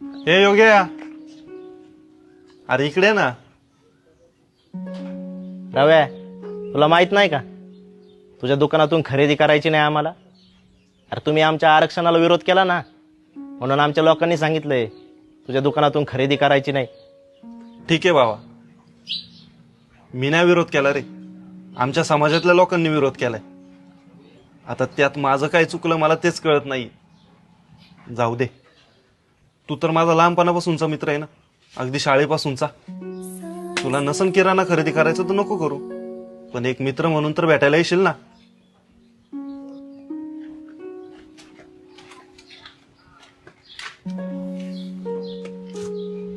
हे योग्या, अरे इकडे ना. रव्या, तुला माहित नाही का तुझ्या दुकानातून खरेदी करायची नाही आम्हाला? अरे तुम्ही आमच्या आरक्षणाला विरोध केला ना, म्हणून आमच्या लोकांनी सांगितलंय तुझ्या दुकानातून खरेदी करायची नाही. ठीक आहे बाबा, मी नाही विरोध केला रे, आमच्या समाजातल्या लोकांनी विरोध केलाय. आता त्यात माझं काय चुकलं मला तेच कळत नाही. जाऊ दे, तू तर माझा लहानपणापासूनचा मित्र आहे ना, अगदी शाळेपासूनचा. तुला नसन किराणा खरेदी करायचं तर नको करू, पण एक मित्र म्हणून तर भेटायला येशील ना.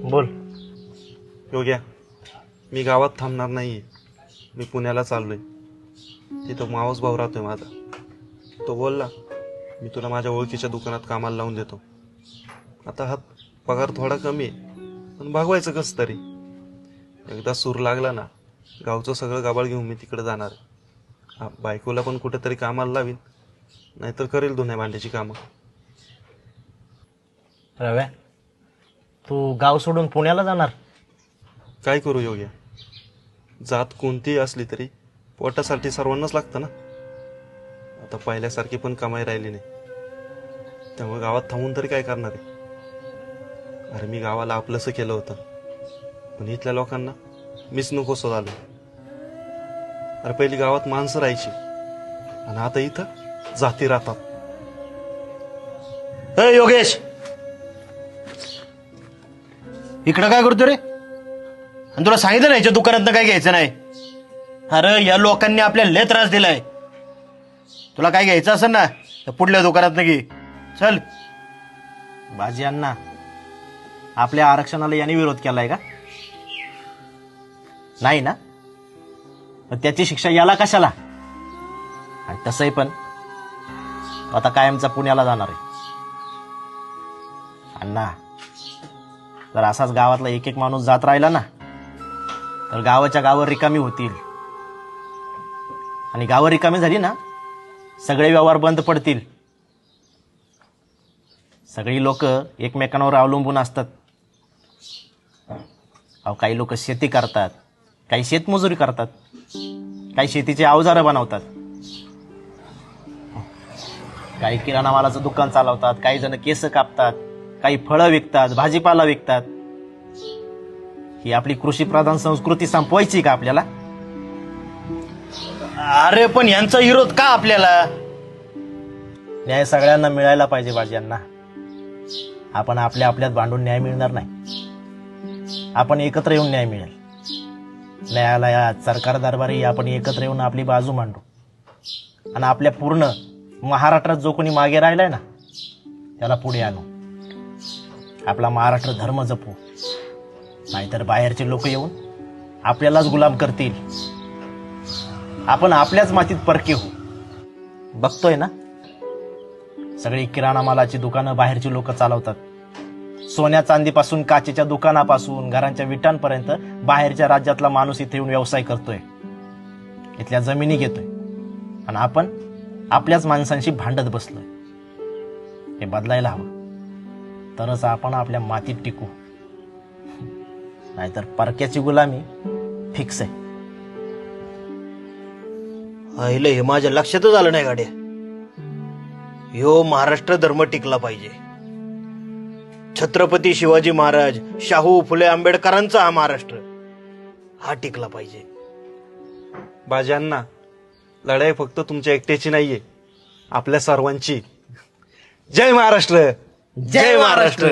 बोल. योग्या, मी गावात थांबणार नाहीये, मी पुण्याला चाललोय. तिथं मावस भाऊ राहतोय माझा. तो बोलला मी तुला माझ्या ओळखीच्या दुकानात कामाला लावून देतो. आता हा पगार थोडा कमी आहे, पण भागवायचं कसं तरी. एकदा सूर लागला ना, गावचं सगळं गाबाळ घेऊन मी तिकडे जाणार आहे. बायकोला पण कुठेतरी कामाला लावीन, नाहीतर करेल धुण्या भांड्याची कामं. रव्या, तू गाव सोडून पुण्याला जाणार? काय करू योग्या, जात कोणतीही असली तरी पोटासाठी सर्वांनाच लागतं ना. आता पहिल्यासारखी पण कमाई राहिली नाही, त्यामुळे गावात थांबून तरी काय करणार आहे. अरे मी गावाला आपलंसं केलं होतं, पण इथल्या लोकांना मीच नकोसं झालो. अरे पहिली गावात माणसं राहायची, आणि आता इथं जाती राहतात. ए योगेश, इकडं काय करतो रे? आणि तुला सांगितलं नाही याच्या दुकानात काय घ्यायचं नाही. अरे या लोकांनी आपल्याला लय त्रास दिलाय. तुला काय घ्यायचं असेल ना तर पुढल्या दुकानात घे. चल. बाजी अण्णा, आपल्या आरक्षणाला यांनी विरोध केलाय का? नाही ना, मग त्याची शिक्षा याला कशाला? आणि तसंही पण आता कायमचा पुण्याला जाणार आहे. अण्णा, जर असाच गावातला एक एक माणूस जात राहिला ना, तर गावाच्या गावं रिकामी होतील. आणि गावं रिकामी झाली ना, सगळे व्यवहार बंद पडतील. सगळी लोक एकमेकांवर अवलंबून असतात. काही लोक शेती करतात, काही शेतमजुरी करतात, काही शेतीचे अवजारं बनवतात, काही किराणा मालाचं दुकान चालवतात, काही जण केस कापतात, काही फळं विकतात, भाजीपाला विकतात. ही आपली कृषी प्रधान संस्कृती संपवायची का आपल्याला? अरे पण यांचा विरोध का आपल्याला? न्याय सगळ्यांना मिळायला पाहिजे बाजी अण्णा. आपण आपल्या आपल्यात भांडून न्याय मिळणार नाही. आपण एकत्र येऊन न्याय मिळेल. न्यायालयात, सरकार दरबारी आपण एकत्र येऊन आपली बाजू मांडू. आणि आपल्या पूर्ण महाराष्ट्रात जो कोणी मागे राहिलाय ना, त्याला पुढे आणू. आपला महाराष्ट्र धर्म जपू, नाहीतर बाहेरचे लोक येऊन आपल्यालाच गुलाम करतील. आपण आपल्याच मातीत परके होऊ. बघतोय ना, सगळी किराणा मालाची दुकानं बाहेरची लोक चालवतात. सोन्या चांदीपासून काचेच्या दुकानापासून घरांच्या विटांपर्यंत बाहेरच्या राज्यातला माणूस इथे येऊन व्यवसाय करतोय, इथल्या जमिनी घेतोय. आणि आपण आपल्याच माणसांशी भांडत बसलोय. हे बदलायला हवं, तरच आपण आपल्या मातीत टिकू. नाहीतर परक्याची गुलामी फिक्स आहे. आईला हे माझ्या लक्षातच आलं नाही गाड्या. ह्यो महाराष्ट्र धर्म टिकला पाहिजे. छत्रपती शिवाजी महाराज, शाहू फुले आंबेडकरांचा हा महाराष्ट्र, हा टिकला पाहिजे. बाज्यांना, लढाई फक्त तुमच्या एकट्याची नाहीये, आपल्या सर्वांची. जय महाराष्ट्र. जय महाराष्ट्र.